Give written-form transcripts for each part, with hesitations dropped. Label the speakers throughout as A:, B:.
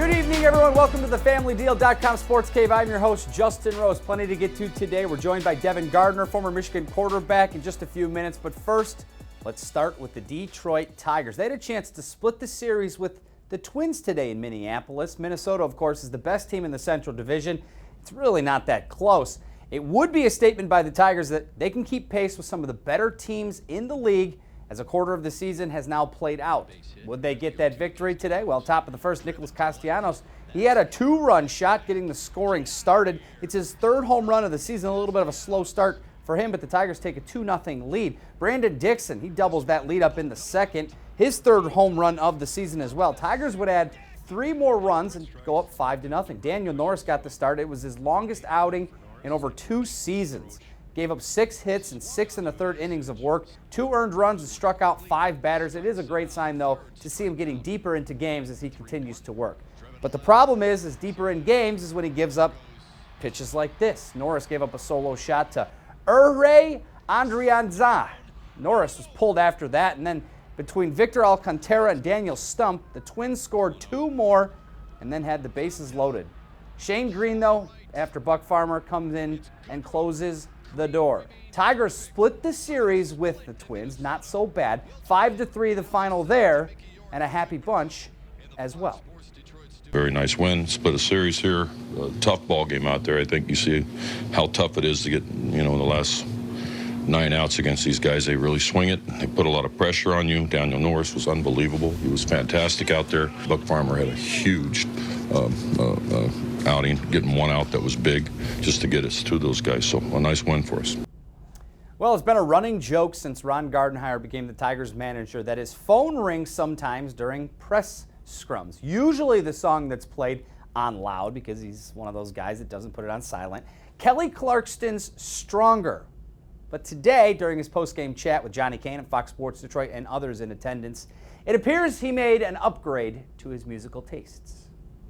A: Good evening, everyone. Welcome to the FamilyDeal.com Sportscave. I'm your host, Justin Rose. Plenty to get to today. We're joined by Devin Gardner, former Michigan quarterback, in just a few minutes. But first, let's start with the Detroit Tigers. They had a chance to split the series with the Twins today in Minneapolis. Minnesota, of course, is the best team in the Central Division. It's really not that close. It would be a statement by the Tigers that they can keep pace with some of the better teams in the league as a quarter of the season has now played out. Would they get that victory today? Well, top of the first, Nicholas Castellanos, he had a two-run shot getting the scoring started. It's his third home run of the season, a little bit of a slow start for him, but the Tigers take a 2-0 lead. Brandon Dixon, he doubles that lead up in the second, his third home run of the season as well. Tigers would add 3 more runs and go up 5-0. Daniel Norris got the start. It was his longest outing in over 2 seasons. Gave up 6 hits and 6 1/3 innings of work, 2 earned runs and struck out 5 batters. It is a great sign, though, to see him getting deeper into games as he continues to work. But the problem is deeper in games is when he gives up pitches like this. Norris gave up a solo shot to Ure Andrianza. Norris was pulled after that, and then between Victor Alcantara and Daniel Stump, the Twins scored 2 more and then had the bases loaded. Shane Green, though, after Buck Farmer comes in and closes the door. Tigers split the series with the Twins, not so bad. 5-3 the final there, and a happy bunch as well.
B: Very nice win, split a series here. A tough ball game out there. I think you see how tough it is to get, in the last 9 outs against these guys. They really swing it. They put a lot of pressure on you. Daniel Norris was unbelievable. He was fantastic out there. Buck Farmer had a huge outing, getting 1 out that was big just to get us to those guys. So a nice win for us.
A: Well, it's been a running joke since Ron Gardenhire became the Tigers manager that his phone rings sometimes during press scrums. Usually the song that's played on loud because he's one of those guys that doesn't put it on silent. Kelly Clarkston's Stronger. But today, during his post-game chat with Johnny Kane at Fox Sports Detroit and others in attendance, it appears he made an upgrade to his musical tastes.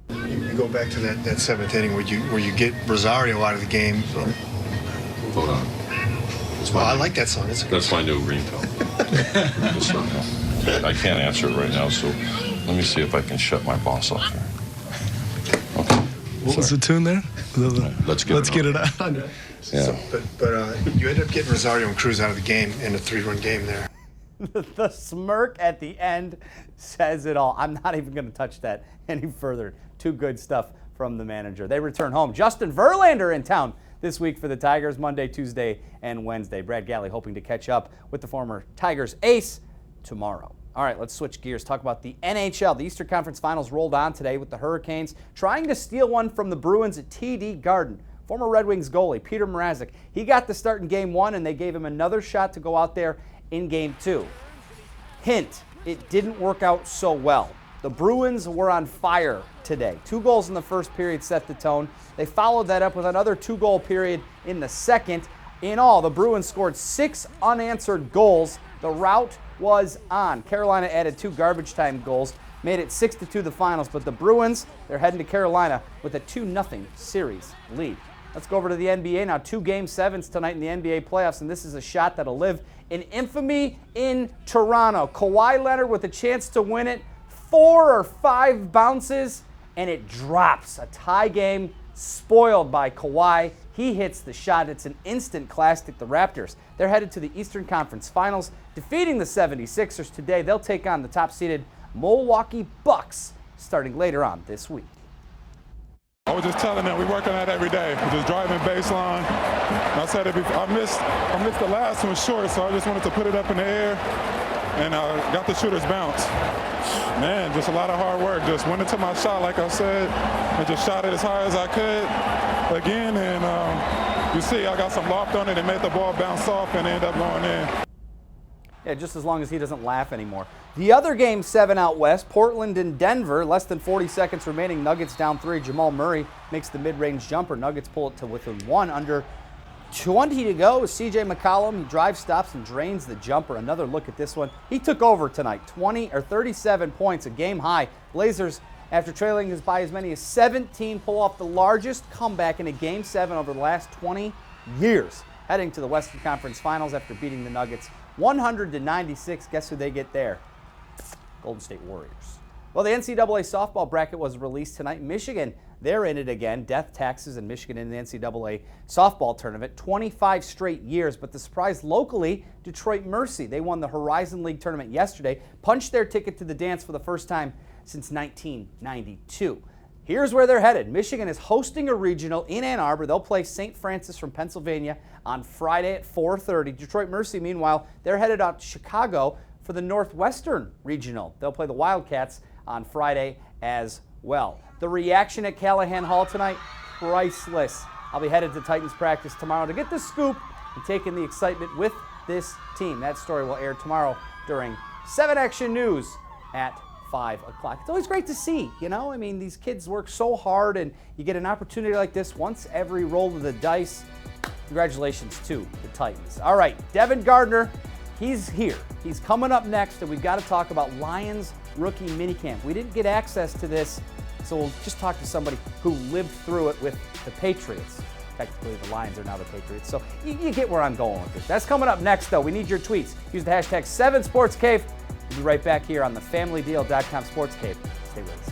C: You go back to that 7th inning where you get Rosario out of the game.
B: Hold on.
C: I like that song.
B: That's my new ringtone. I can't answer it right now, so let me see if I can shut my boss off here. Okay.
D: What was the tune there?
B: Let's get it out.
C: Yeah.
B: So,
C: but you ended up getting Rosario and Cruz out of the game in a 3-run game there.
A: The smirk at the end says it all. I'm not even going to touch that any further. Too good stuff from the manager. They return home. Justin Verlander in town this week for the Tigers, Monday, Tuesday, and Wednesday. Brad Galley hoping to catch up with the former Tigers ace tomorrow. All right, let's switch gears. Talk about the NHL. The Eastern Conference Finals rolled on today with the Hurricanes trying to steal one from the Bruins at TD Garden. Former Red Wings goalie Peter Mrazek, he got the start in Game 1, and they gave him another shot to go out there in Game 2. Hint, it didn't work out so well. The Bruins were on fire today. 2 goals in the first period set the tone. They followed that up with another 2-goal period in the second. In all, the Bruins scored 6 unanswered goals. The rout was on. Carolina added 2 garbage time goals, made it 6-2 the finals, but the Bruins, they're heading to Carolina with a 2-0 series lead. Let's go over to the NBA now. 2 Game 7s tonight in the NBA playoffs, and this is a shot that'll live in infamy in Toronto. Kawhi Leonard with a chance to win it. 4 or 5 bounces, and it drops. A tie game spoiled by Kawhi. He hits the shot. It's an instant classic. The Raptors, they're headed to the Eastern Conference Finals, defeating the 76ers today. They'll take on the top-seeded Milwaukee Bucks starting later on this week.
E: I was just telling them we work on that every day. We're just driving baseline. I said it before. I missed the last one short, so I just wanted to put it up in the air, and I got the shooter's bounce. Man, just a lot of hard work. Just went into my shot, like I said, and just shot it as high as I could again. And you see, I got some loft on it and made the ball bounce off and end up going in.
A: Yeah, just as long as he doesn't laugh anymore. The other Game 7 out west, Portland and Denver, less than 40 seconds remaining. Nuggets down 3. Jamal Murray makes the mid-range jumper. Nuggets pull it to within 1 under 20 to go. C.J. McCollum, he drive stops and drains the jumper. Another look at this one. He took over tonight. 37 points, a game high. Blazers, after trailing by as many as 17, pull off the largest comeback in a Game 7 over the last 20 years. Heading to the Western Conference Finals after beating the Nuggets 100-96. Guess who they get there? Golden State Warriors. Well, the NCAA softball bracket was released tonight. Michigan, they're in it again. Death taxes in Michigan in the NCAA softball tournament. 25 straight years, but the surprise locally, Detroit Mercy. They won the Horizon League tournament yesterday, punched their ticket to the dance for the first time since 1992. Here's where they're headed. Michigan is hosting a regional in Ann Arbor. They'll play St. Francis from Pennsylvania on Friday at 4:30. Detroit Mercy, meanwhile, they're headed out to Chicago for the Northwestern Regional. They'll play the Wildcats on Friday as well. The reaction at Callahan Hall tonight, priceless. I'll be headed to Titans practice tomorrow to get the scoop and take in the excitement with this team. That story will air tomorrow during 7 Action News at 5 o'clock. It's always great to see, you know? I mean, these kids work so hard, and you get an opportunity like this once every roll of the dice. Congratulations to the Titans. All right, Devin Gardner, he's here. He's coming up next, and we've got to talk about Lions rookie minicamp. We didn't get access to this, so we'll just talk to somebody who lived through it with the Patriots. Technically, the Lions are now the Patriots, so you get where I'm going with this. That's coming up next, though. We need your tweets. Use the hashtag 7SportsCave. We'll be right back here on the FamilyDeal.com Sportscave. Stay with us.